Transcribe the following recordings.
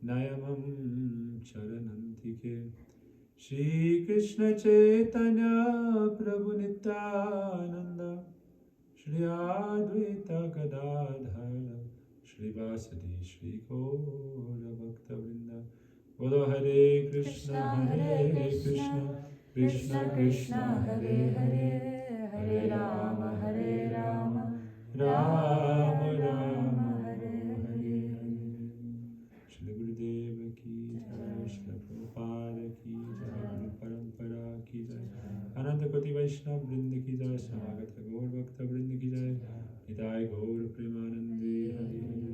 Nayamam Charanantike Shri Krishna Chaitanya Prabhu Nityananda Shri Advaita Gadadhara Shri Vasadi Shri Gaura Bhakta Vrinda Bolo Hare Krishna Hare Krishna Krishna Krishna Hare Hare Hare Rama Hare Rama Rama Rama Hare Hare Shri Gurudev Ki Jai Shri Prabhupada Ki Jai Guru Parampara Ki Jai Ananta Koti Vaishnava Vrinda Ki Jai Samagata Gaur Bhakta Vrinda Ki Jai Hidai Gaur Premanande Hari Hari.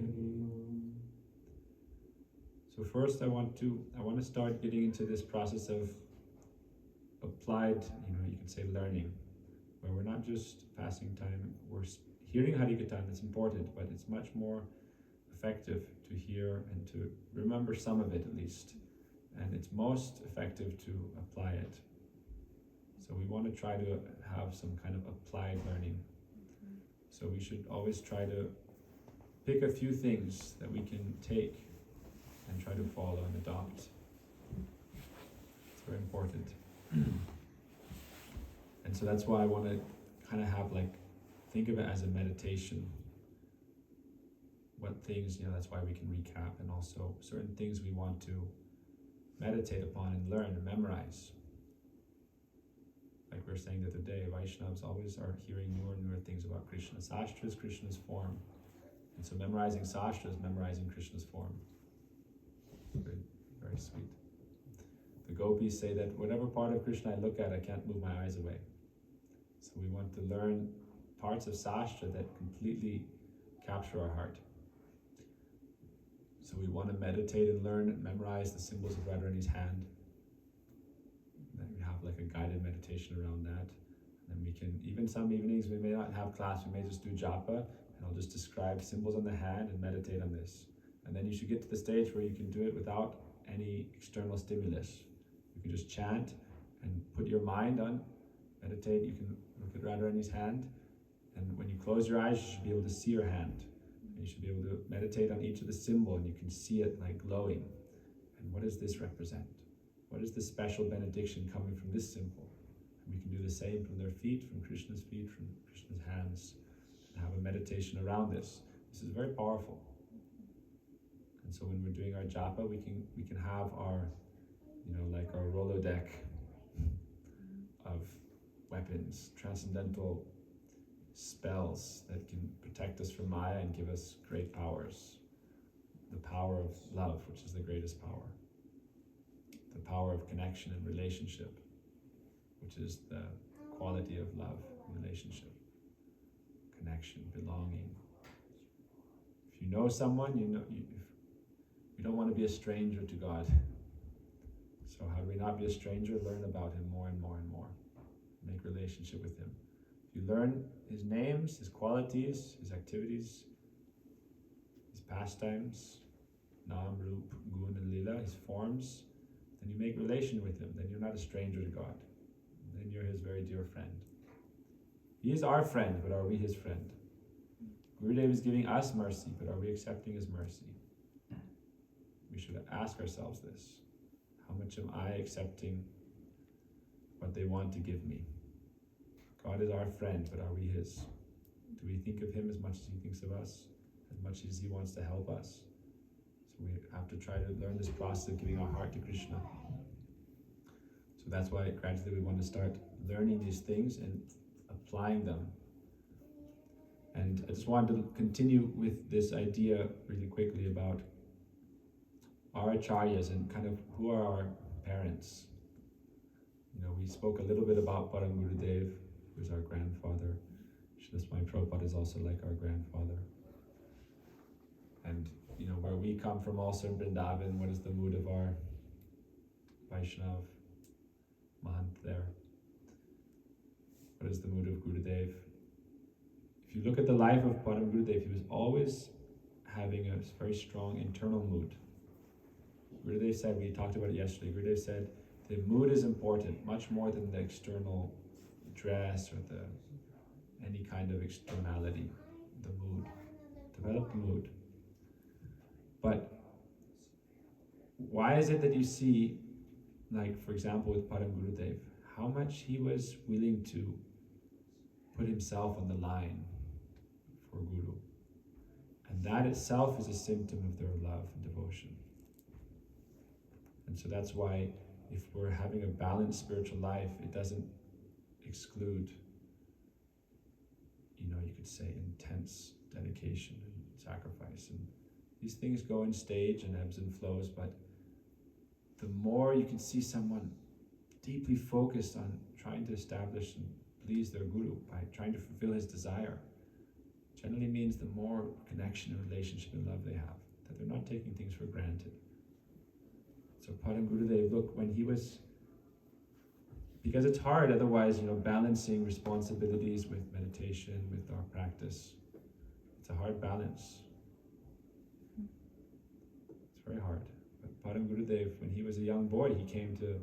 So first I want to start getting into this process of applied, you can say learning, where we're not just passing time, we're hearing Harikatha, that's important, but it's much more effective to hear and to remember some of it at least. And it's most effective to apply it. So we want to try to have some kind of applied learning. So we should always try to pick a few things that we can take and try to follow and adopt. It's very important. And so that's why I want to kind of have think of it as a meditation. What things, that's why we can recap, and also certain things we want to meditate upon and learn and memorize. Like we were saying the other day, Vaishnavas always are hearing newer and newer things about Krishna. Sastra is Krishna's form. And so memorizing Sastra is memorizing Krishna's form. Very, very sweet. The gopis say that whatever part of Krishna I look at, I can't move my eyes away. So we want to learn parts of Sastra that completely capture our heart. So we want to meditate and learn and memorize the symbols of Radharani's hand. Then we have a guided meditation around that. And then we can, even some evenings we may not have class, we may just do japa, and I'll just describe symbols on the hand and meditate on this. And then you should get to the stage where you can do it without any external stimulus. You can just chant and put your mind on, meditate. You can look at Radharani's hand, and when you close your eyes, you should be able to see your hand. And you should be able to meditate on each of the symbol, and you can see it glowing. And what does this represent? What is the special benediction coming from this symbol? And we can do the same from their feet, from Krishna's feet, from Krishna's hands, and have a meditation around this. This is very powerful. And so when we're doing our japa, we can have our, our Rolodeck of weapons, transcendental spells that can protect us from Maya and give us great powers. The power of love, which is the greatest power. The power of connection and relationship, which is the quality of love, relationship, connection, belonging. If you know someone, you don't want to be a stranger to God. So how do we not be a stranger? Learn about Him more and more and more. Make relationship with Him. If you learn His names, His qualities, His activities, His pastimes, Nam, Rup, Gun, and Lila, His forms, then you make relation with Him. Then you're not a stranger to God. Then you're His very dear friend. He is our friend, but are we His friend? Gurudev is giving us mercy, but are we accepting His mercy? We should ask ourselves this. How much am I accepting what they want to give me? God is our friend, but are we His? Do we think of Him as much as He thinks of us? As much as He wants to help us? So we have to try to learn this process of giving our heart to Krishna. So that's why gradually we want to start learning these things and applying them. And I just wanted to continue with this idea really quickly about our acharyas and kind of who are our parents. We spoke a little bit about Param Gurudev, who's our grandfather. Srila Swami Prabhupada is also like our grandfather. And where we come from also in Vrindavan, what is the mood of our Vaishnav Mahant there? What is the mood of Gurudev? If you look at the life of Param Gurudev, he was always having a very strong internal mood. Gurudev said, we talked about it yesterday, Gurudev said, the mood is important, much more than the external dress or any kind of externality. The mood. Develop the mood. But why is it that you see, like for example with Param Gurudev, how much he was willing to put himself on the line for Guru? And that itself is a symptom of their love and devotion. And so that's why if we're having a balanced spiritual life, it doesn't exclude, you could say, intense dedication and sacrifice. And these things go in stage and ebbs and flows, but the more you can see someone deeply focused on trying to establish and please their guru by trying to fulfill his desire, generally means the more connection and relationship and love they have, that they're not taking things for granted. So Param Gurudev, look, when he was, because it's hard otherwise, balancing responsibilities with meditation, with our practice. It's a hard balance. It's very hard. But Param Gurudev, when he was a young boy, he came to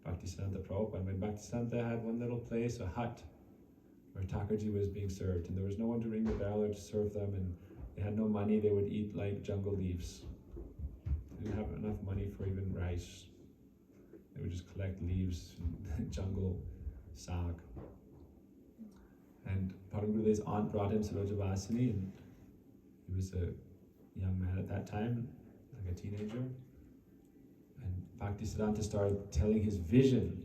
Bhaktisiddhanta Prabhupada, and when Bhaktisiddhanta had one little place, a hut, where Thakurji was being served, and there was no one to ring the bell or to serve them, and they had no money, they would eat like jungle leaves. They didn't have enough money for even rice. They would just collect leaves and jungle saag. And Param Gurudev's aunt brought him Sarojavasini, and he was a young man at that time, like a teenager. And Bhaktisiddhanta started telling his vision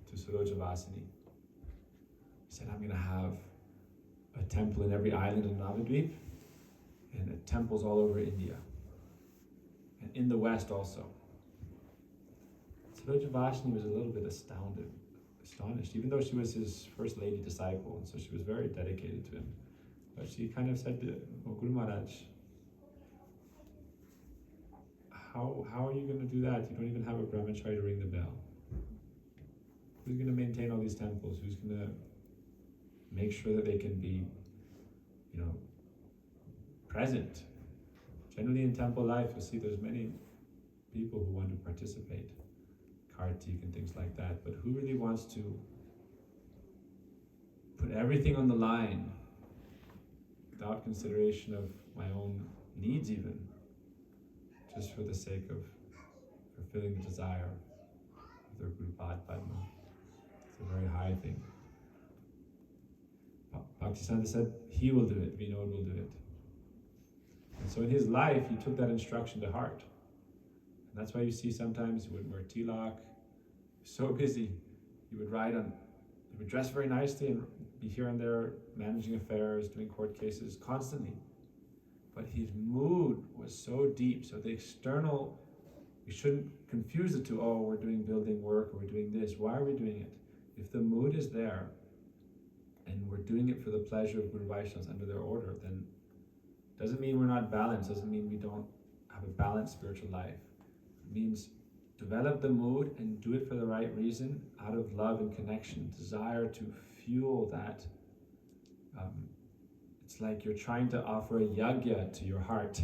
to Sarojavasini. He said, I'm going to have a temple in every island in Navadvip, and temples all over India, and in the West also. Sarojavasini was a little bit astonished, even though she was his first lady disciple, and so she was very dedicated to him. But she kind of said to Guru Maharaj, how are you going to do that? You don't even have a brahmachari to ring the bell. Who's going to maintain all these temples? Who's going to make sure that they can be, present? Generally in temple life, you'll see there's many people who want to participate, kartik and things like that, but who really wants to put everything on the line without consideration of my own needs even, just for the sake of fulfilling the desire of their Guru Pad Padma? It's a very high thing. Bhaktisiddhanta said, he will do it, Vinod will do it. And so in his life, he took that instruction to heart. And that's why you see sometimes he wouldn't wear tilak. So busy. He would dress very nicely and be here and there managing affairs, doing court cases constantly. But his mood was so deep, so the external, we shouldn't confuse the two. Oh, we're doing building work, or we're doing this. Why are we doing it? If the mood is there, and we're doing it for the pleasure of Guru Vaishnavas under their order, then doesn't mean we're not balanced, doesn't mean we don't have a balanced spiritual life. It means develop the mood and do it for the right reason, out of love and connection, desire to fuel that. It's like you're trying to offer a yajna to your heart.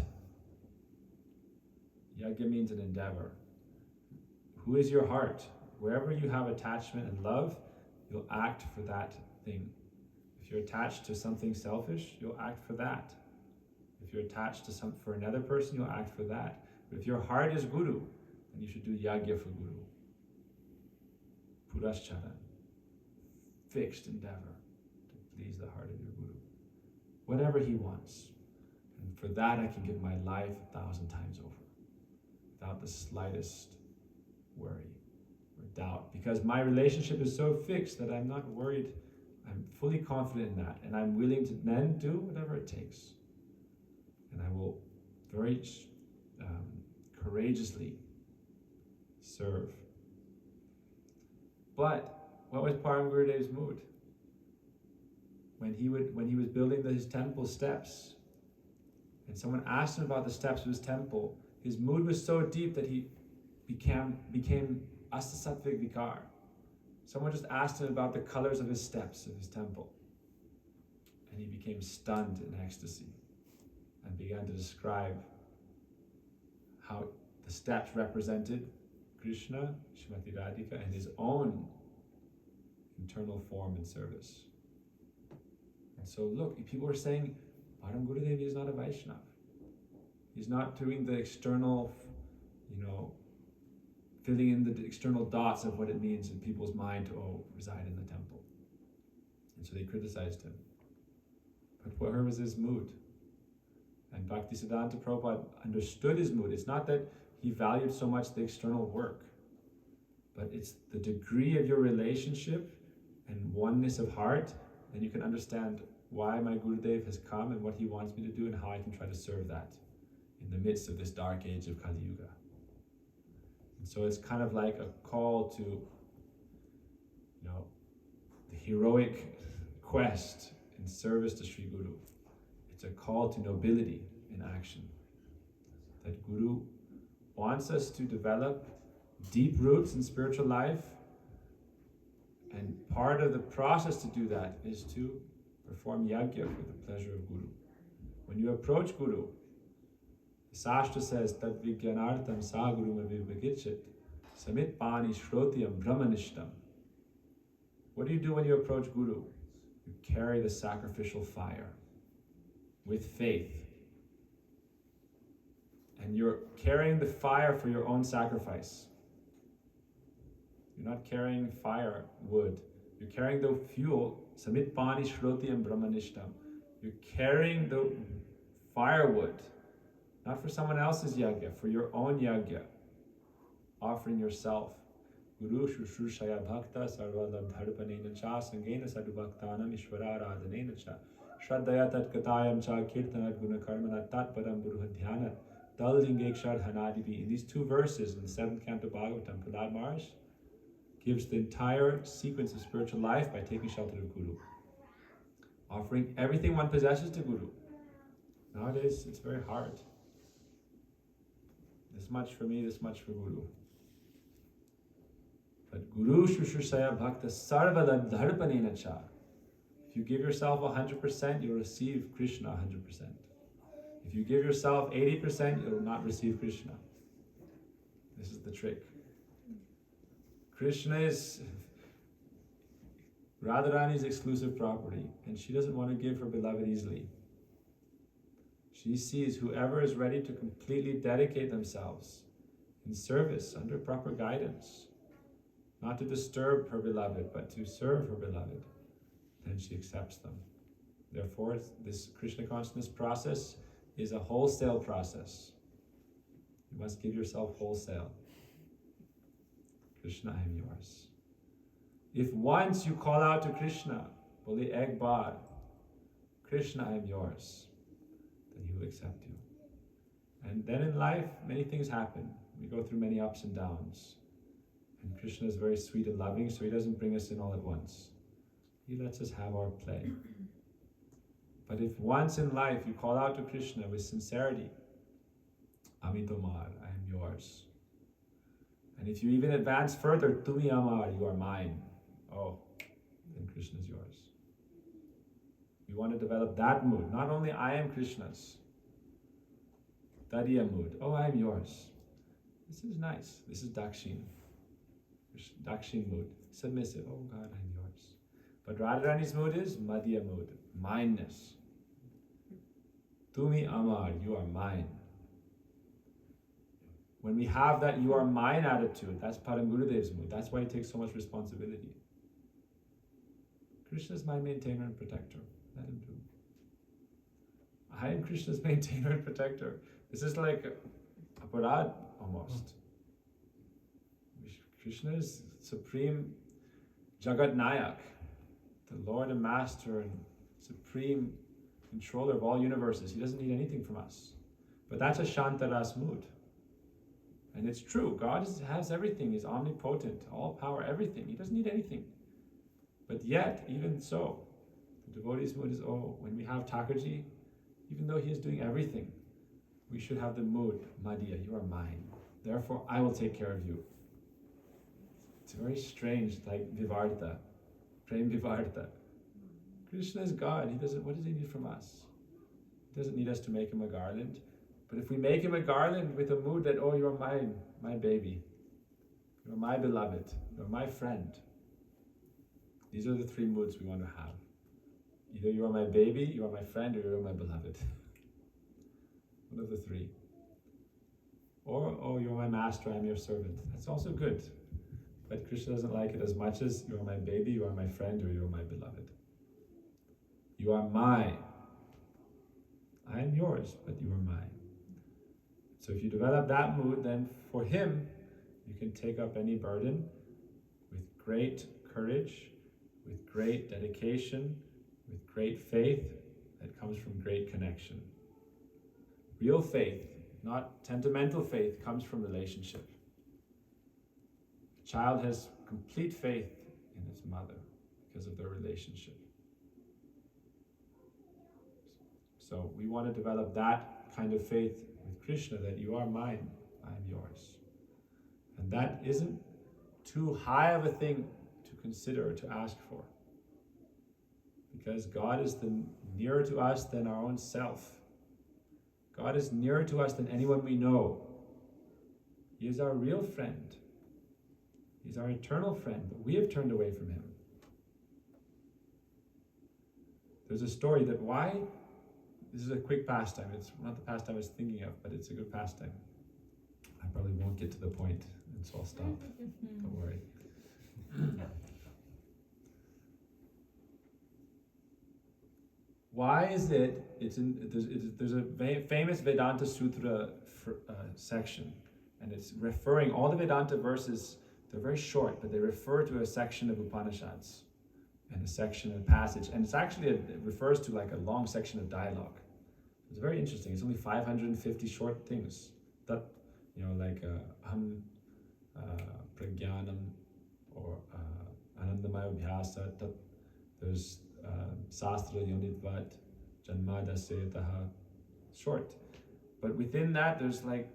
Yajna means an endeavor. Who is your heart? Wherever you have attachment and love, you'll act for that thing. If you're attached to something selfish, you'll act for that. If you're attached to for another person, you'll act for that. But if your heart is Guru, then you should do yajna for Guru. Purashchara, fixed endeavor to please the heart of your Guru. Whatever he wants. And for that I can give my life 1,000 times over, without the slightest worry or doubt. Because my relationship is so fixed that I'm not worried. I'm fully confident in that. And I'm willing to then do whatever it takes. And I will very courageously serve. But what was Param Gurudev's mood? When he was building his temple steps, and someone asked him about the steps of his temple, his mood was so deep that he became Astasattvic Vikar. Someone just asked him about the colors of his steps of his temple, and he became stunned in ecstasy and began to describe how the steps represented Krishna, Srimati Radhika, and his own internal form and service. And so look, people are saying, Param Gurudev is not a Vaishnava. He's not doing the external filling in the external dots of what it means in people's mind to reside in the temple. And so they criticized him. But where was his mood? And Bhaktisiddhanta Prabhupada understood his mood. It's not that he valued so much the external work, but it's the degree of your relationship and oneness of heart, and you can understand why my Gurudev has come and what he wants me to do and how I can try to serve that in the midst of this dark age of Kali Yuga. And so it's kind of like a call to, the heroic quest in service to Sri Guru. It's a call to nobility in action. That Guru wants us to develop deep roots in spiritual life, and part of the process to do that is to perform yajna for the pleasure of Guru. When you approach Guru, the Shastra says, Tad Vijnanartam Sa Guru Mavivagitchit Samit Pani Shrotyam Brahmanishtam. What do you do when you approach Guru? You carry the sacrificial fire with faith. And you're carrying the fire for your own sacrifice. You're not carrying firewood. You're carrying the fuel, Samit Pani Shrotyam Brahmanishtam. You're carrying the firewood, not for someone else's yajna, for your own yajna. Offering yourself. Guru Shushushaya Bhakta Sarvalam Dharpanena Cha Sangena Sadhu Bhaktanam Ishvara Radhanena Cha Shraddhaya Tat Katayam Cha Kirtanat Gunakarmana Tat Padam Buruhadhyanat Dal Lingekshad Hanadibi. In these two verses in the 7th canto Bhagavatam, Prahlad Maharaj gives the entire sequence of spiritual life by taking shelter of Guru. Offering everything one possesses to Guru. Nowadays, it's very hard. This much for me, this much for Guru. But Guru Shushushaya Bhakta Sarvada Dharpanena Cha. If you give yourself 100%, you'll receive Krishna 100%. If you give yourself 80%, you'll not receive Krishna. This is the trick. Krishna is Radharani's exclusive property, and she doesn't want to give her beloved easily. She sees whoever is ready to completely dedicate themselves in service under proper guidance, not to disturb her beloved, but to serve her beloved, then she accepts them. Therefore, this Krishna consciousness process is a wholesale process. You must give yourself wholesale. Krishna, I am yours. If once you call out to Krishna, Boli ek bar, Krishna, I am yours, then he will accept you. And then in life, many things happen. We go through many ups and downs. And Krishna is very sweet and loving, so he doesn't bring us in all at once. He lets us have our play. But if once in life you call out to Krishna with sincerity, Ami Tomar, I am yours. And if you even advance further, Tumi Amar, you are mine. Oh, then Krishna is yours. We want to develop that mood. Not only I am Krishna's, Tadiya mood. Oh, I am yours. This is nice. This is Dakshin. Dakshin mood. Submissive. Oh God, I am yours. But Radharani's mood is Madhya mood. Mineness. Tumi Amar, you are mine. When we have that you are mine attitude, that's Param Gurudev's mood. That's why he takes so much responsibility. Krishna is my maintainer and protector. Let him do. I am Krishna's maintainer and protector. This is like a parad almost. Krishna is supreme Jagat Nayak, the Lord and Master and supreme controller of all universes. He doesn't need anything from us. But that's a Shantaras mood. And it's true, God has everything. He's omnipotent, all power, everything. He doesn't need anything. But yet, even so, the devotee's mood is, when we have Thakurji, even though he is doing everything, we should have the mood, Madhya, you are mine. Therefore, I will take care of you. It's very strange, like Vivarta, Prem Vivarta. Krishna is God. What does he need from us? He doesn't need us to make him a garland. But if we make him a garland with a mood that, you are mine, my baby. You are my beloved. You are my friend. These are the three moods we want to have. Either you are my baby, you are my friend, or you are my beloved. One of the three. Or, oh, you're my master, I'm your servant. That's also good. But Krishna doesn't like it as much as you are my baby, you are my friend, or you are my beloved. You are mine. I am yours, but you are mine. So if you develop that mood, then for him, you can take up any burden with great courage, with great dedication, with great faith that comes from great connection. Real faith, not sentimental faith, comes from relationship. A child has complete faith in his mother because of their relationship. So we want to develop that kind of faith with Krishna, that you are mine, I am yours. And that isn't too high of a thing to consider or to ask for. Because God is nearer to us than our own self. God is nearer to us than anyone we know. He is our real friend. He's our eternal friend, but we have turned away from him. There's a story that this is a quick pastime. It's not the pastime I was thinking of, but it's a good pastime. I probably won't get to the point, and so I'll stop. Don't worry. Why is it? There's a famous Vedanta Sutra section, and it's referring, all the Vedanta verses, they're very short, but they refer to a section of Upanishads and a passage, and it refers to like a long section of dialogue. It's very interesting. It's only 550 short things. That, like pragyanam or anandamaya bhyasa. There's sastra yonidvat janmada setaha. Short, but within that there's like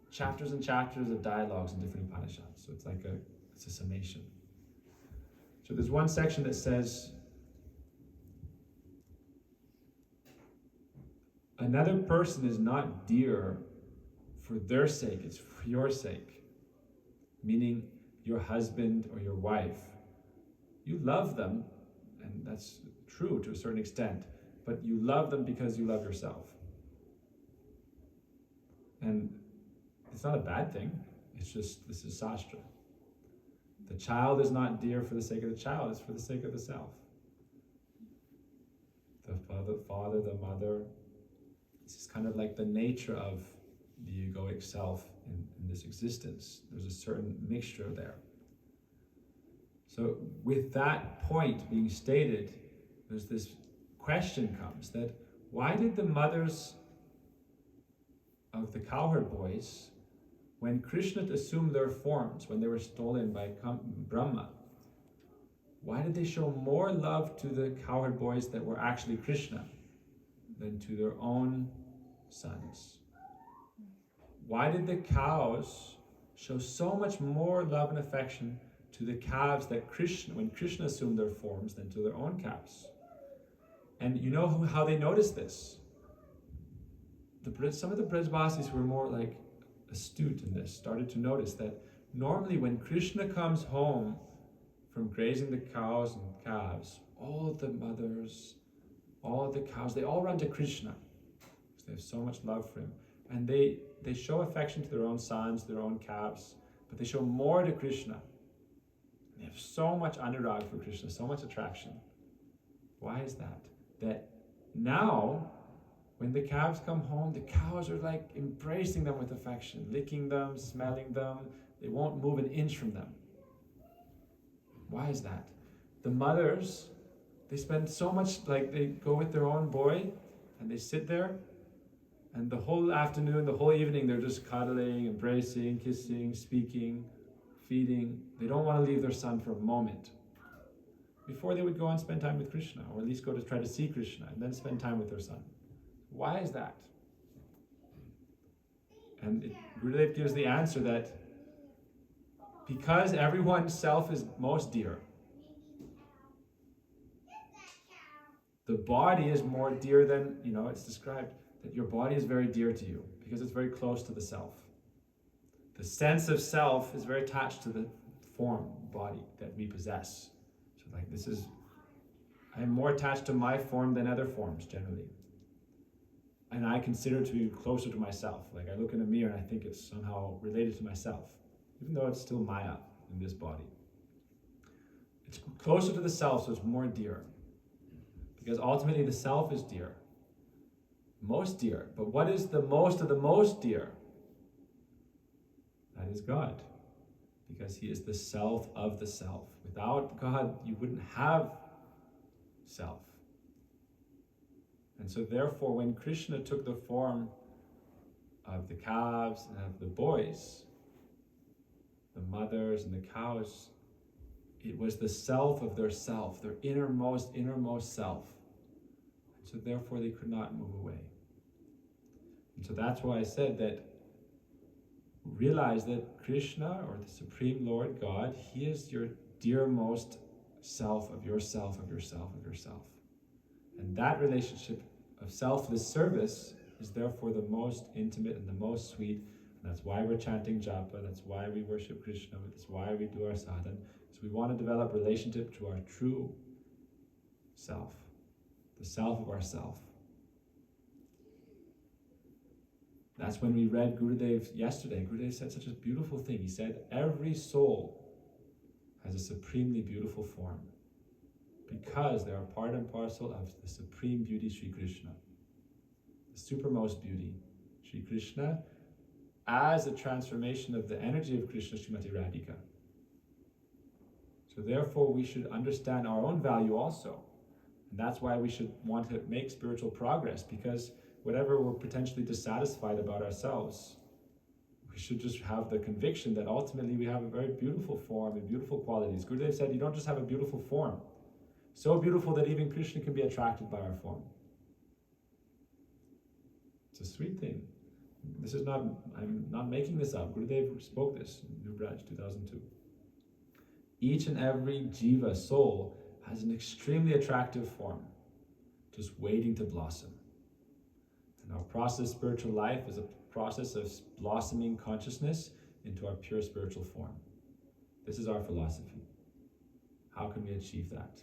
chapters and chapters of dialogues in different Upanishads. So it's a summation. So there's one section that says, another person is not dear for their sake, it's for your sake. Meaning your husband or your wife. You love them, and that's true to a certain extent, but you love them because you love yourself. And it's not a bad thing, it's just, this is Sastra. The child is not dear for the sake of the child, it's for the sake of the self. The father, the mother, this is kind of like the nature of the egoic self in this existence. There's a certain mixture there. So with that point being stated, there's this question comes that why did the mothers of the cowherd boys, when Krishna assumed their forms, when they were stolen by Brahma, why did they show more love to the cowherd boys that were actually Krishna than to their own sons? Why did the cows show so much more love and affection to the calves that when Krishna assumed their forms, than to their own calves? And you know how they noticed this? Some of the Brajbasis who were more like astute in this started to notice that normally when Krishna comes home from grazing the cows and calves, all the mothers, all the cows, they all run to Krishna because they have so much love for him. And they show affection to their own sons, their own calves, but they show more to Krishna. They have so much anurag for Krishna, so much attraction. Why is that? That now, when the calves come home, the cows are like embracing them with affection, licking them, smelling them. They won't move an inch from them. Why is that? The mothers, they spend so much, they go with their own boy and they sit there, and the whole afternoon, the whole evening, they're just cuddling, embracing, kissing, speaking, feeding. They don't want to leave their son for a moment. Before they would go and spend time with Krishna, or at least go to try to see Krishna, and then spend time with their son. Why is that? And Gurudev gives the answer that because everyone's self is most dear, the body is more dear than, it's described that your body is very dear to you because it's very close to the self. The sense of self is very attached to the form, body that we possess. So I'm more attached to my form than other forms generally. and I consider it to be closer to myself. Like I look in a mirror and I think it's somehow related to myself, even though it's still Maya in this body. It's closer to the self, so it's more dear. Because ultimately the self is dear. Most dear. But what is the most of the most dear? That is God. Because he is the self of the self. Without God, you wouldn't have self. And so therefore, when Krishna took the form of the calves and of the boys, the mothers and the cows, it was the self of their self, their innermost self. And so therefore, they could not move away. And so that's why I said that realize that Krishna, or the Supreme Lord God, he is your dearmost self of yourself, of yourself, of yourself. And that relationship of selfless service is therefore the most intimate and the most sweet. And that's why we're chanting japa, that's why we worship Krishna, that's why we do our sadhana. So we want to develop relationship to our true self, the self of ourself. That's when we read Gurudev yesterday. Gurudev said such a beautiful thing. He said, every soul has a supremely beautiful form because they are part and parcel of the supreme beauty, Sri Krishna. The supermost beauty, Sri Krishna, as a transformation of the energy of Krishna, Srimati Radhika. So therefore we should understand our own value also. And that's why we should want to make spiritual progress, because whatever we're potentially dissatisfied about ourselves, we should just have the conviction that ultimately we have a very beautiful form and beautiful qualities. Gurudev said you don't just have a beautiful form, so beautiful that even Krishna can be attracted by our form. It's a sweet thing. This is not, I'm not making this up. Gurudev spoke this in New Braj 2002. Each and every jiva, soul, has an extremely attractive form, just waiting to blossom. And our process of spiritual life is a process of blossoming consciousness into our pure spiritual form. This is our philosophy. How can we achieve that?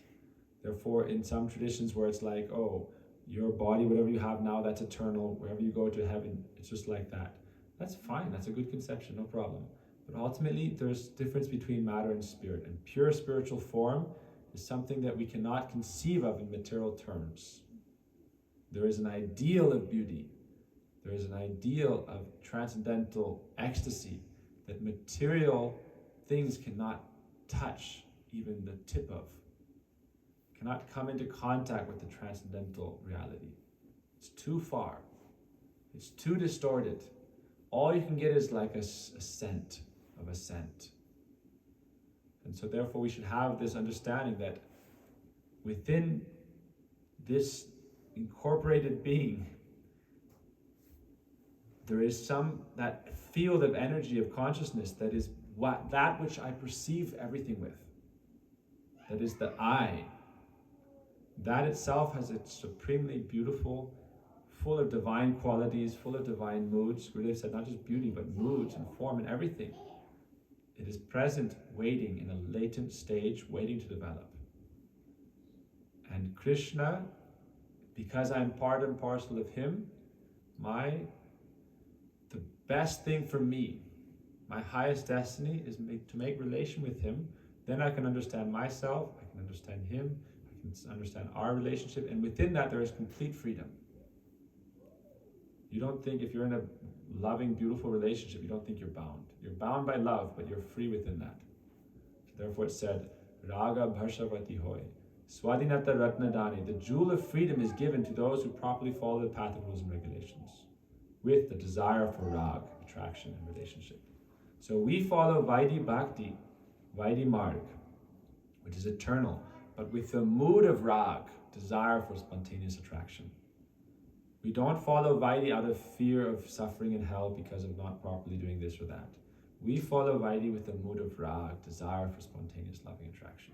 Therefore, in some traditions where it's like, oh, your body, whatever you have now, that's eternal. Wherever you go to heaven, it's just like that. That's fine. That's a good conception, no problem. But ultimately, there's difference between matter and spirit. And pure spiritual form is something that we cannot conceive of in material terms. There is an ideal of beauty. There is an ideal of transcendental ecstasy that material things cannot touch even the tip of, cannot come into contact with the transcendental reality. It's too far. It's too distorted. All you can get is like a scent of a scent. And so therefore we should have this understanding that within this incorporated being, there is that field of energy of consciousness that is that which I perceive everything with. That is the I. That itself has its supremely beautiful, full of divine qualities, full of divine moods. Gurudev said not just beauty, but moods and form and everything. It is present, waiting in a latent stage, waiting to develop. And Krishna, because I'm part and parcel of him, the best thing for me, my highest destiny is to make relation with him. Then I can understand myself, I can understand him, I can understand our relationship, and within that there is complete freedom. You don't think, if you're in a loving, beautiful relationship, you don't think you're bound. You're bound by love, but you're free within that. So therefore it said, Raga Bharshavati Hoy, Swadhinata Ratnadani, the jewel of freedom is given to those who properly follow the path of rules and regulations, with the desire for rag, attraction and relationship. So we follow Vaidhi Bhakti, Vaidhi Marg, which is eternal, but with the mood of rag, desire for spontaneous attraction. We don't follow Vaidhi out of fear of suffering in hell because of not properly doing this or that. We follow Vaidhi with the mood of rag, desire for spontaneous loving attraction.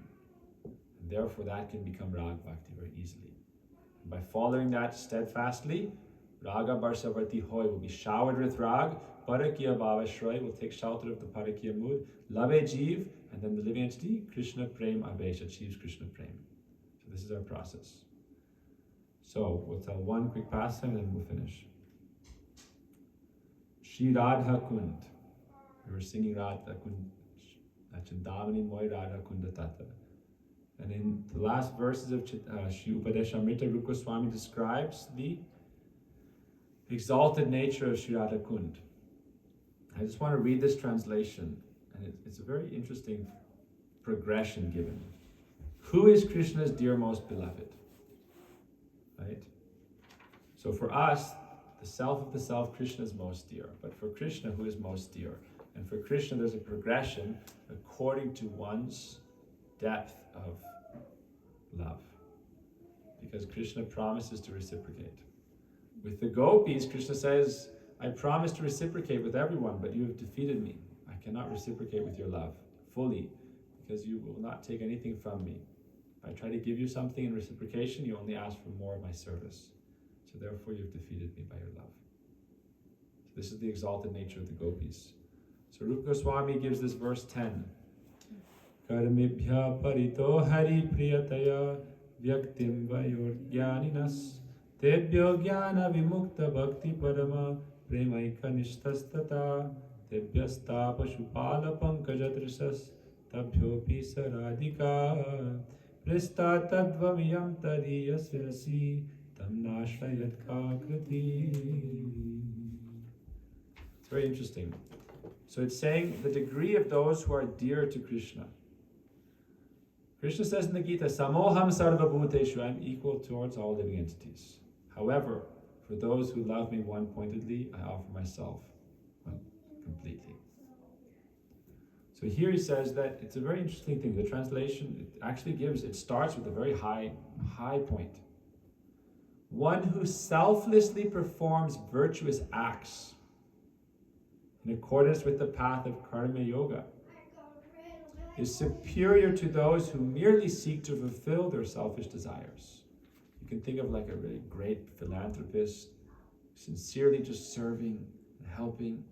And therefore that can become rag bhakti very easily. And by following that steadfastly, Raga Barsavati Hoy will be showered with rag, Parakiya Bhavashray will take shelter of the Parakiya mood, Lave Jeev, and then the living entity, Krishna Prem Avesh, achieves Krishna Prem. So this is our process. So we'll tell one quick pastime and then we'll finish. Shri Radha Kund. We were singing Radha Kund. Chandamani Moy Radha Kunda Tata. And in the last verses of Shri Upadeshamrita, Rupa Goswami describes the exalted nature of Shri Radha Kund. I just want to read this translation, and it's a very interesting progression given. Who is Krishna's dear most beloved? Right? So for us, the self of the self, Krishna is most dear. But for Krishna, who is most dear? And for Krishna, there's a progression according to one's depth of love. Because Krishna promises to reciprocate. With the gopis, Krishna says, I promise to reciprocate with everyone, but you have defeated me. I cannot reciprocate with your love fully, because you will not take anything from me. If I try to give you something in reciprocation, you only ask for more of my service. So therefore you've defeated me by your love. So this is the exalted nature of the gopis. So Rupa Goswami gives this verse 10. Karmibhya parito hari priyataya vyaktim vayor jnaninas tebhyo jnana vimukta bhakti parama premaika nishtastata tebhyasta pashupala pankajadrisas tabhyopi saradhika prista tadvamiyam tadiya sirasi tam nashrayat kakriti. It's very interesting. So it's saying the degree of those who are dear to Krishna. Krishna says in the Gita, Samoham sarva bhuteshu, I'm equal towards all living entities. However, for those who love me one-pointedly, I offer myself completely. So here he says that it's a very interesting thing. The translation, it actually starts with a very high point. One who selflessly performs virtuous acts in accordance with the path of karma yoga is superior to those who merely seek to fulfill their selfish desires. You can think of like a really great philanthropist, sincerely just serving and helping,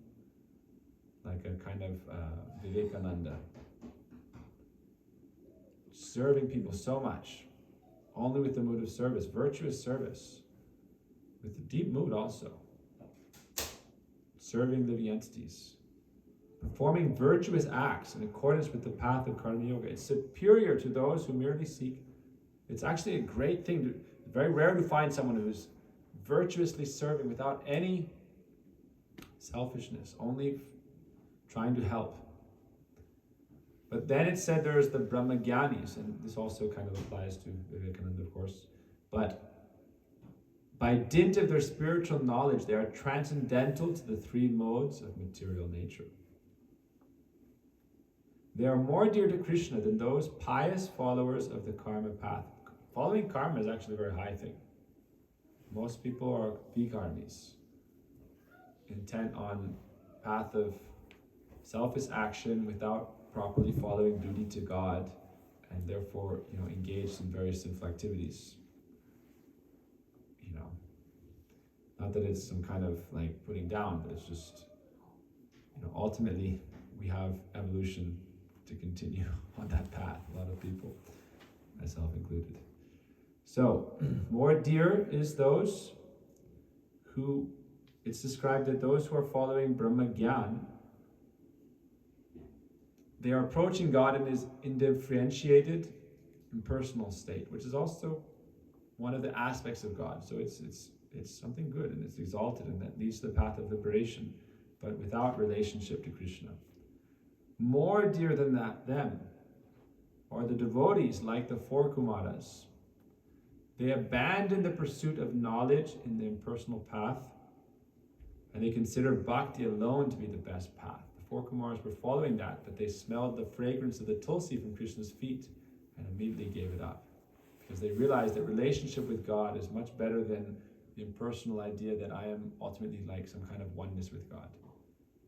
like a kind of Vivekananda. Serving people so much, only with the mood of service, virtuous service, with a deep mood also. Serving living entities, performing virtuous acts in accordance with the path of karma yoga. It's superior to those who merely seek. It's actually a great thing. It's very rare to find someone who's virtuously serving without any selfishness, only trying to help. But then it said there's the Brahmagyanis, and this also kind of applies to Vivekananda, of course. But by dint of their spiritual knowledge, they are transcendental to the three modes of material nature. They are more dear to Krishna than those pious followers of the karma path. Following karma is actually a very high thing. Most people are vikarmis, intent on path of selfish action without properly following duty to God, and therefore, engaged in various sinful activities. Not that it's some kind of like putting down, but it's just, ultimately we have evolution to continue on that path. A lot of people, myself included. So, more dear is those who, it's described that those who are following Brahma Gyan, they are approaching God in his indifferentiated, impersonal state, which is also one of the aspects of God. So it's something good, and it's exalted, and that leads to the path of liberation, but without relationship to Krishna. More dear than them are the devotees like the four Kumaras. They abandon the pursuit of knowledge in the impersonal path, and they consider bhakti alone to be the best path. The four Kumaras were following that, but they smelled the fragrance of the tulsi from Krishna's feet and immediately gave it up, because they realized that relationship with God is much better than the impersonal idea that I am ultimately like some kind of oneness with God,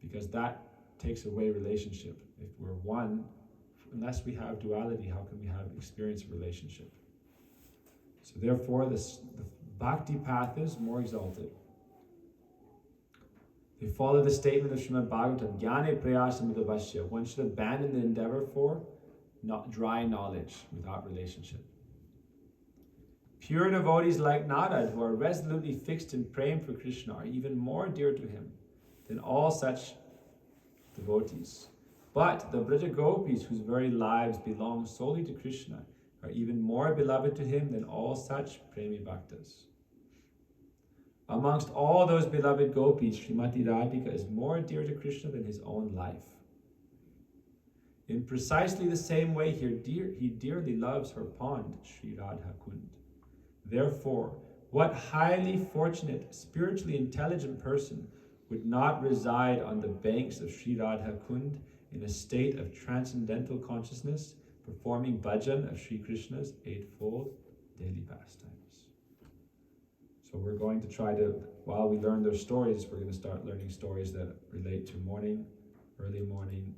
because that takes away relationship. If we're one, unless we have duality, how can we have experience of relationship? So therefore, the bhakti path is more exalted. They follow the statement of Srimad Bhagavatam, Jnane Prayasamudavasya. One should abandon the endeavor for dry knowledge without relationship. Pure devotees like Narad, who are resolutely fixed in praying for Krishna, are even more dear to him than all such devotees. But the Braja Gopis, whose very lives belong solely to Krishna, are even more beloved to him than all such Premi Bhaktas. Amongst all those beloved gopis, Srimati Radhika is more dear to Krishna than his own life. In precisely the same way, he dearly loves her pond, Sri Radha Kund. Therefore, what highly fortunate, spiritually intelligent person would not reside on the banks of Sri Radha Kund in a state of transcendental consciousness, performing bhajan of Sri Krishna's eightfold daily pastimes? So we're going to try to, while we learn their stories, we're going to start learning stories that relate to morning, early morning,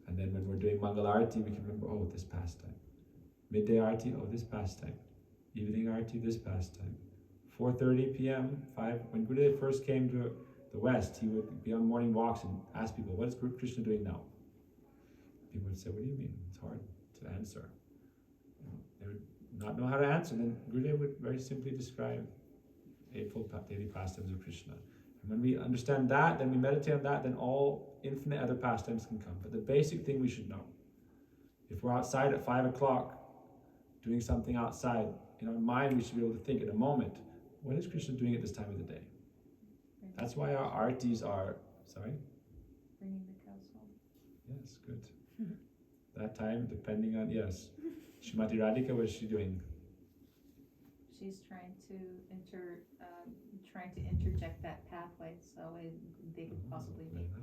and then when we're doing Mangal Arati, we can remember, oh, this pastime. Midday Arati, oh, this pastime. Evening Arati, this pastime. 4:30 p.m., 5, when Gurudev first came to the West, he would be on morning walks and ask people, what is Krishna doing now? People would say, what do you mean? It's hard to answer. They would not know how to answer. Then Gurudev would very simply describe eightfold daily pastimes of Krishna. And when we understand that, then we meditate on that, then all infinite other pastimes can come. But the basic thing we should know, if we're outside at 5 o'clock, doing something outside, in our mind we should be able to think in a moment, what is Krishna doing at this time of the day? That's why our artis are, Bringing the cows home. Yes, good. That time, depending on, yes. Srimati Radhika, what is she doing? She's trying to interject that pathway so they could possibly Very meet.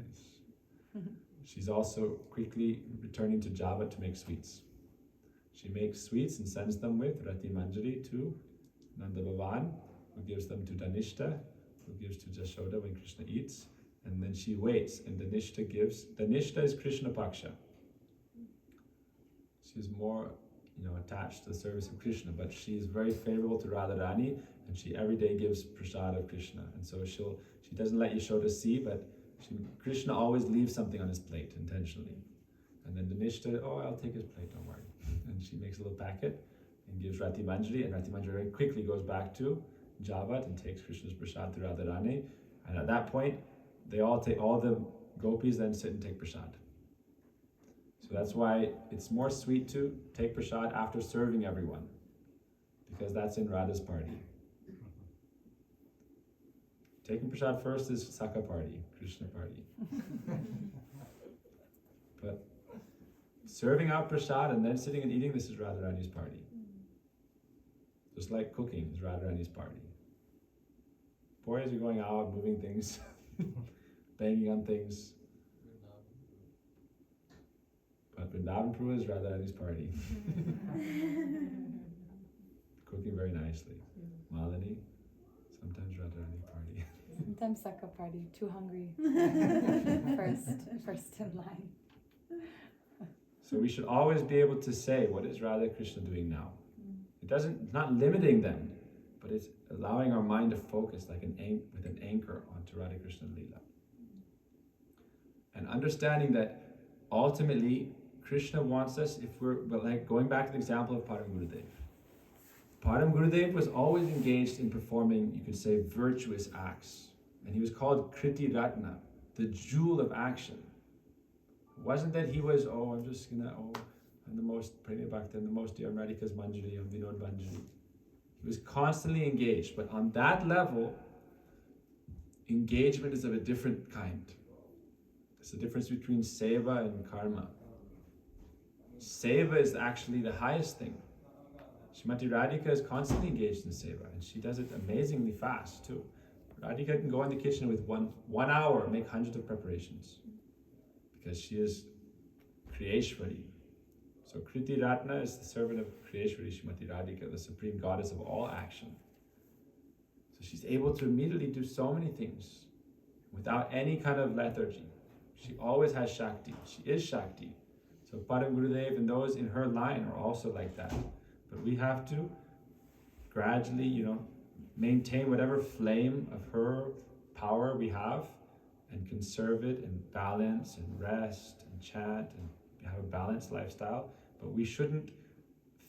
nice. She's also quickly returning to Java to make sweets. She makes sweets and sends them with Rati Manjari to Nanda Bhavan, who gives them to Dhanishta, who gives to Jashoda when Krishna eats, and then she waits, and Dhanishta gives. Dhanishta is Krishna Paksha. She's more, attached to the service of Krishna, but she is very favorable to Radharani, and she every day gives prasad of Krishna, and so she doesn't let Yashoda see, but Krishna always leaves something on his plate intentionally, and then Dhanishta, oh, I'll take his plate, don't worry, and she makes a little packet and gives Rati Manjari, and Rati Manjari very quickly goes back to Javat and takes Krishna's prasad to Radharani, and at that point, all the gopis then sit and take prasad. So that's why it's more sweet to take prasad after serving everyone, because that's in Radha's party. Taking prasad first is Sakha party, Krishna party. But serving out prasad and then sitting and eating, this is Radharani's party. Just like cooking is Radharani's party. Boys are going out, moving things, banging on things. But Vrindavan Prabhu is Radharani's party. Cooking very nicely. Malini, sometimes Radharani party. Sometimes Sakha party, too hungry. first in line. So we should always be able to say, what is Radha Krishna doing now? It's not limiting them, but it's allowing our mind to focus with an anchor onto Radha Krishna Leela. And understanding that ultimately Krishna wants us, like going back to the example of Param Gurudev. Param Gurudev was always engaged in performing, you could say, virtuous acts. And he was called Kriti Ratna, the jewel of action. It wasn't that he was, I'm the most Prema Bhakta, I'm the most dear Radhika's Manjari, I'm Vinod Manjari. He was constantly engaged, but on that level, engagement is of a different kind. It's the difference between seva and karma. Seva is actually the highest thing. Srimati Radhika is constantly engaged in seva, and she does it amazingly fast too. Radhika can go in the kitchen with one hour, make hundreds of preparations, because she is Kriyeshwari. So Kriti Ratna is the servant of Kriyeshwari Srimati Radhika, the supreme goddess of all action. So she's able to immediately do so many things without any kind of lethargy. She always has Shakti. She is Shakti. So Param Gurudev and those in her line are also like that. But we have to gradually, maintain whatever flame of her power we have and conserve it and balance and rest and chant and have a balanced lifestyle. But we shouldn't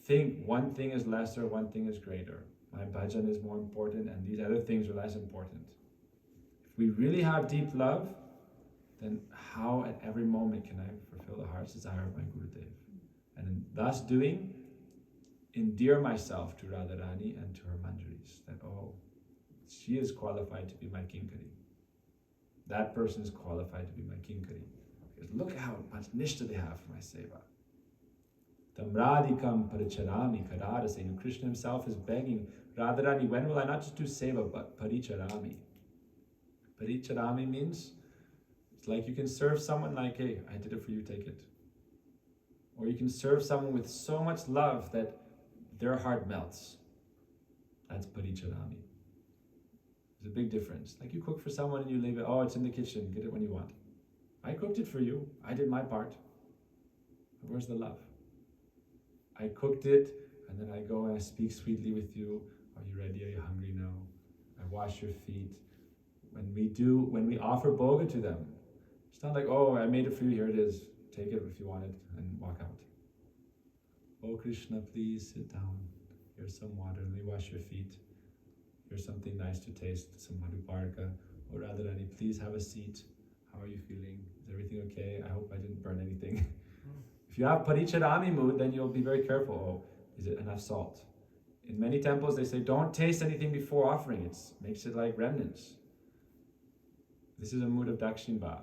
think one thing is lesser, one thing is greater. My bhajan is more important and these other things are less important. If we really have deep love, then how at every moment can I fulfill the heart's desire of my Gurudev? And in thus doing, endear myself to Radharani and to her manjaris. That, oh, she is qualified to be my kinkari. That person is qualified to be my kinkari. Because look how much nishta they have for my seva. Tamradikam paricharami karara saying Krishna himself is begging, Radharani, when will I not just do seva but paricharami? Paricharami means it's like you can serve someone like, hey, I did it for you, take it. Or you can serve someone with so much love that their heart melts. That's paricharami. There's a big difference. Like you cook for someone and you leave it, oh, it's in the kitchen, get it when you want. I cooked it for you, I did my part. But where's the love? I cooked it, and then I go and I speak sweetly with you. Are you ready? Are you hungry now? I wash your feet. When we offer bhoga to them, it's not like, oh, I made it for you, here it is. Take it if you want it, and walk out. Oh, Krishna, please sit down. Here's some water, let me wash your feet. Here's something nice to taste, some madhuparka. Oh, Radharani, please have a seat. How are you feeling? Is everything okay? I hope I didn't burn anything. If you have paricharami mood, then you'll be very careful. Oh, is it enough salt? In many temples, they say, don't taste anything before offering. It makes it like remnants. This is a mood of dakshin bhav.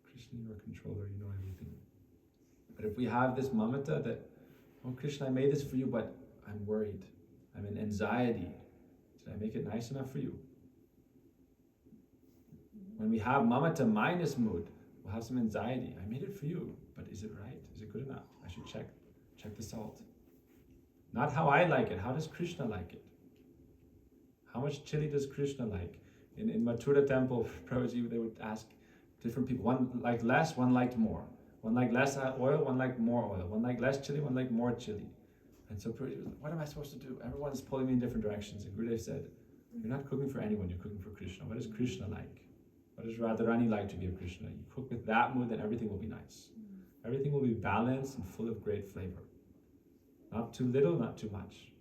Krishna, you're a controller, you know everything. But if we have this mamata that, oh Krishna, I made this for you, but I'm worried. I'm in anxiety. Did I make it nice enough for you? When we have mamata minus mood, we'll have some anxiety. I made it for you, but is it right? Is it good enough? I should check the salt. Not how I like it, how does Krishna like it? How much chili does Krishna like? In Mathura temple, Prabhuji, they would ask different people. One liked less, one liked more. One liked less oil, one liked more oil. One liked less chili, one liked more chili. And so Prabhuji was like, what am I supposed to do? Everyone's pulling me in different directions. And Gurudev said, you're not cooking for anyone, you're cooking for Krishna. What does Krishna like? What does Radharani like to give Krishna? You cook with that mood, then everything will be nice. Everything will be balanced and full of great flavor. Not too little, not too much.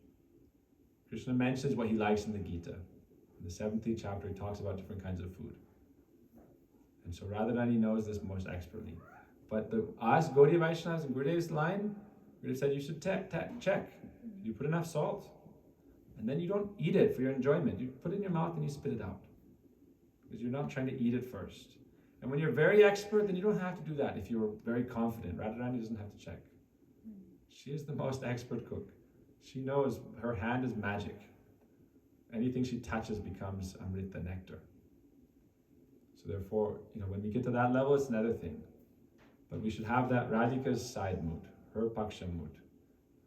Krishna mentions what he likes in the Gita. In the 17th chapter, he talks about different kinds of food. And so Radharani knows this most expertly. But us Gaudiya Vaishnavas in Gurudev's line, Gurudev said you should check. You put enough salt. And then you don't eat it for your enjoyment. You put it in your mouth and you spit it out. Because you're not trying to eat it first. And when you're very expert, then you don't have to do that if you're very confident. Radharani doesn't have to check. She is the most expert cook. She knows her hand is magic. Anything she touches becomes amrita, nectar. So therefore, when we get to that level, it's another thing. But we should have that Radhika's side mood, her paksha mood.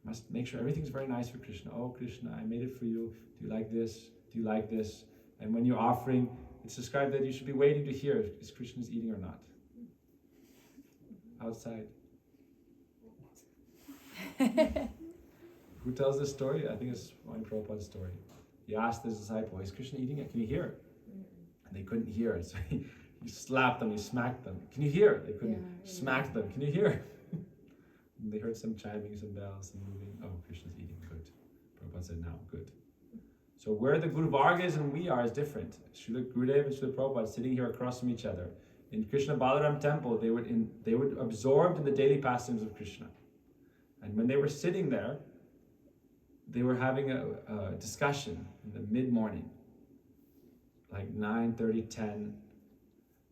Must make sure everything's very nice for Krishna. Oh Krishna, I made it for you. Do you like this? Do you like this? And when you're offering, it's described that you should be waiting to hear if Krishna's eating or not. Outside. Who tells this story? I think it's Swami Prabhupada's story. He asked his disciple, is Krishna eating it? Can you hear? And they couldn't hear. So he slapped them, he smacked them. Can you hear? They couldn't. Smacked them. Can you hear? And they heard some chiming, some bells, some moving. Oh, Krishna's eating. Good. Prabhupada said, now, good. So where the Guru Varga is and we are is different. Srila Gurudev and Srila Prabhupada sitting here across from each other. In Krishna Balaram temple, they would absorbed in the daily pastimes of Krishna. And when they were sitting there, they were having a discussion in the mid-morning, like 9:30, 10.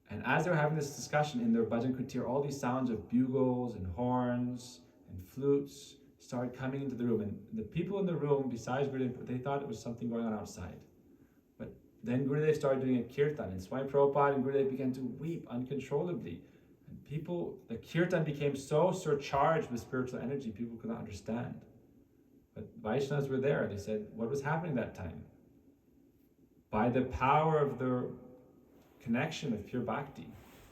And as they were having this discussion in their bhajan kutir, all these sounds of bugles and horns and flutes started coming into the room. And the people in the room, besides Gurudev, they thought it was something going on outside. But then Gurudev started doing a kirtan, and Swami Prabhupada and Gurudev began to weep uncontrollably. And the kirtan became so surcharged with spiritual energy, people could not understand. But Vaishnavas were there. They said, what was happening that time? By the power of the connection of pure bhakti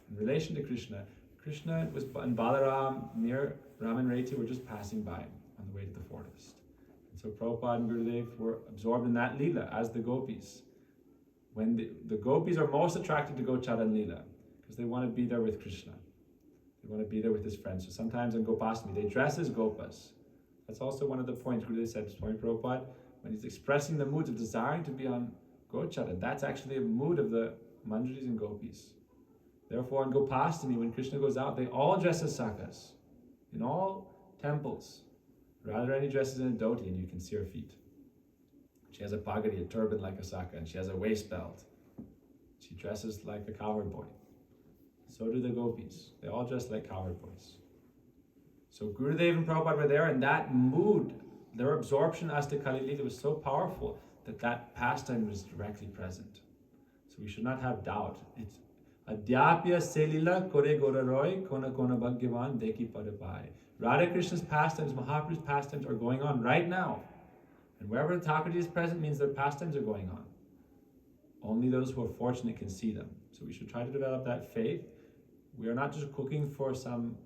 in relation to Krishna, Krishna was and Balaram near Ram and Reti were just passing by on the way to the forest. And so Prabhupada and Gurudev were absorbed in that lila as the gopis. When the gopis are most attracted to Gocharan lila because they want to be there with Krishna. They want to be there with his friends. So sometimes in Gopastami, they dress as Gopas. That's also one of the points Gurudev said to Swami Prabhupada, when he's expressing the moods of desiring to be on Gochara, that's actually a mood of the Manjaris and Gopis. Therefore, on Gopastami, when Krishna goes out, they all dress as Sakas in all temples. Radharani dresses in a dhoti and you can see her feet. She has a pagadi, a turban like a Saka, and she has a waist belt. She dresses like a cowherd boy. So do the Gopis. They all dress like cowherd boys. So Gurudev and Prabhupada were there, and that mood, their absorption as to Kali Lila was so powerful that pastime was directly present. So we should not have doubt. It's Adhyapya Selila Kore Gora Roy Kona Kona Bhagyavan Deki Padapai. Radha Krishna's pastimes, Mahaprabhu's pastimes are going on right now. And wherever the Thakurji is present means their pastimes are going on. Only those who are fortunate can see them. So we should try to develop that faith. We are not just cooking for some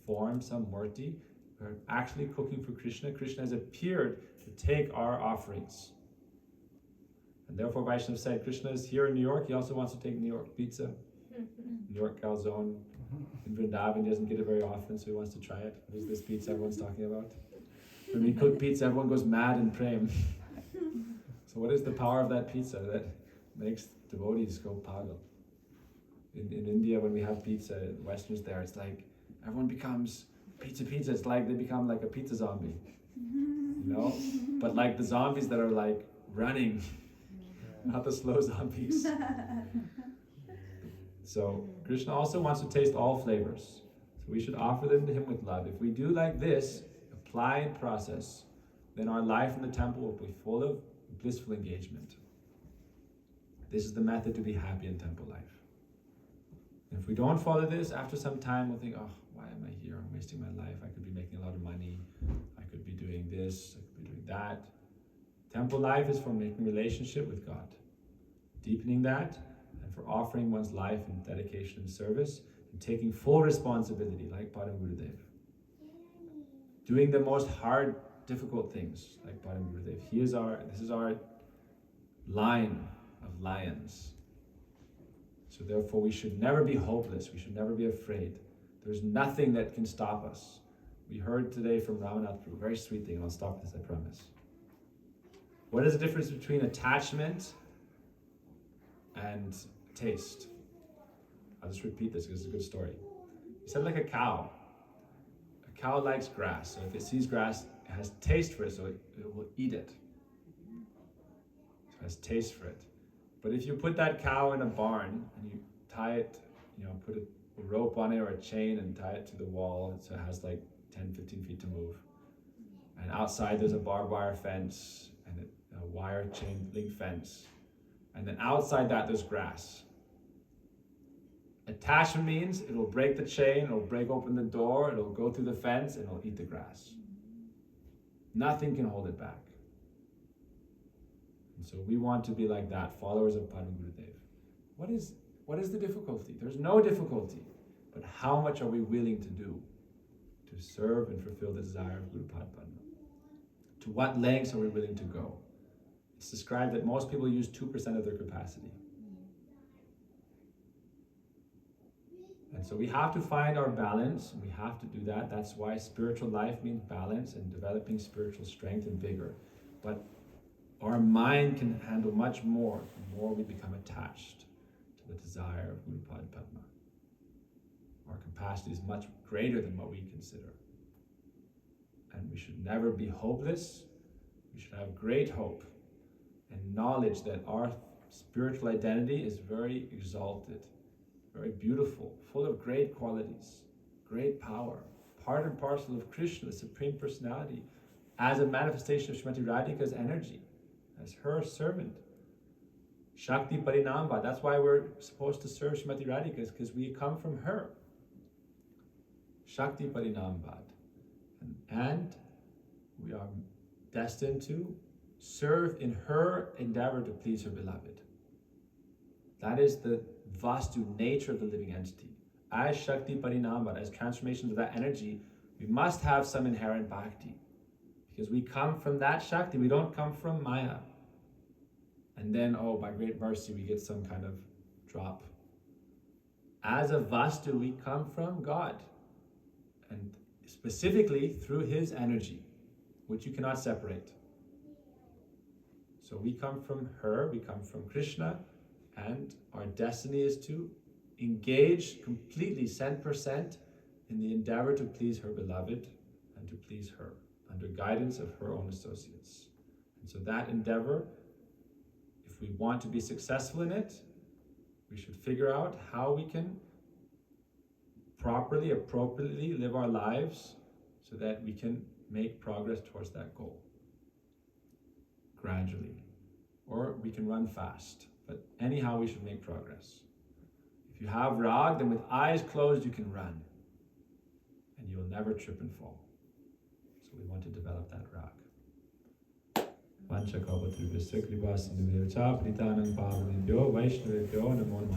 form, some murti. We're actually cooking for Krishna. Krishna has appeared to take our offerings. And therefore Vaishnava said, Krishna is here in New York. He also wants to take New York pizza, New York calzone. In Vrindavan, he doesn't get it very often, so he wants to try it. What is this pizza everyone's talking about? When we cook pizza, everyone goes mad in prem. So what is the power of that pizza that makes devotees go pagal? In India, when we have pizza, Westerners there, it's like everyone becomes pizza. It's like they become like a pizza zombie, you know? But like the zombies that are like running, not the slow zombies. So Krishna also wants to taste all flavors. So we should offer them to him with love. If we do like this, applied process, then our life in the temple will be full of blissful engagement. This is the method to be happy in temple life. And if we don't follow this, after some time we'll think, oh, why am I here? I'm wasting my life. I could be making a lot of money. I could be doing this. I could be doing that. Temple life is for making relationship with God, deepening that, and for offering one's life in dedication and service, and taking full responsibility, like Padam Gurudev. Doing the most hard, difficult things, like Padam Gurudev. This is our line of lions. So therefore we should never be hopeless, we should never be afraid. There's nothing that can stop us. We heard today from Ramanath Prabhu, a very sweet thing, and I'll stop this, I promise. What is the difference between attachment and taste? I'll just repeat this because it's a good story. He said like a cow. A cow likes grass, so if it sees grass, it has taste for it, so it will eat it. So it has taste for it. But if you put that cow in a barn and you tie it, put a rope on it or a chain and tie it to the wall so it has like 10, 15 feet to move. And outside there's a barbed wire fence and a wire chain link fence. And then outside that there's grass. Attachment means it will break the chain, it will break open the door, it will go through the fence, and it will eat the grass. Nothing can hold it back. And so we want to be like that, followers of Padma Gurudev. What is the difficulty? There's no difficulty. But how much are we willing to do to serve and fulfill the desire of Guru Padma? To what lengths are we willing to go? It's described that most people use 2% of their capacity. And so we have to find our balance, and we have to do that. That's why spiritual life means balance and developing spiritual strength and vigor. But our mind can handle much more the more we become attached to the desire of Guru Padma. Our capacity is much greater than what we consider. And we should never be hopeless. We should have great hope and knowledge that our spiritual identity is very exalted, very beautiful, full of great qualities, great power, part and parcel of Krishna, the Supreme Personality, as a manifestation of Srimati Radhika's energy, as her servant. Shakti Parinamba, that's why we're supposed to serve Srimati Radhika, because we come from her. Shakti Parinambad. And we are destined to serve in her endeavor to please her beloved. That is the vastu, nature of the living entity. As Shakti Parinambad, as transformations of that energy, we must have some inherent bhakti. Because we come from that Shakti, we don't come from Maya. And then, by great mercy, we get some kind of drop. as a Vastu, we come from God. And specifically through His energy, which you cannot separate. So we come from her, we come from Krishna, and our destiny is to engage completely, 100%, in the endeavor to please her beloved and to please her, under guidance of her own associates. And so that endeavor, if we want to be successful in it, we should figure out how we can properly, appropriately live our lives so that we can make progress towards that goal. Gradually. Or we can run fast. But anyhow, we should make progress. If you have rag, then with eyes closed you can run. And you will never trip and fall. So we want to develop that rag.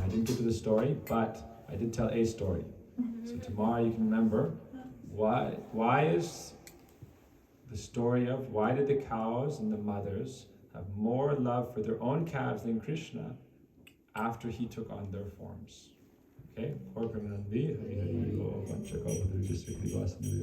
I didn't get to the story, but I did tell a story. So tomorrow you can remember why is the story of why did the cows and the mothers have more love for their own calves than Krishna after he took on their forms. Okay?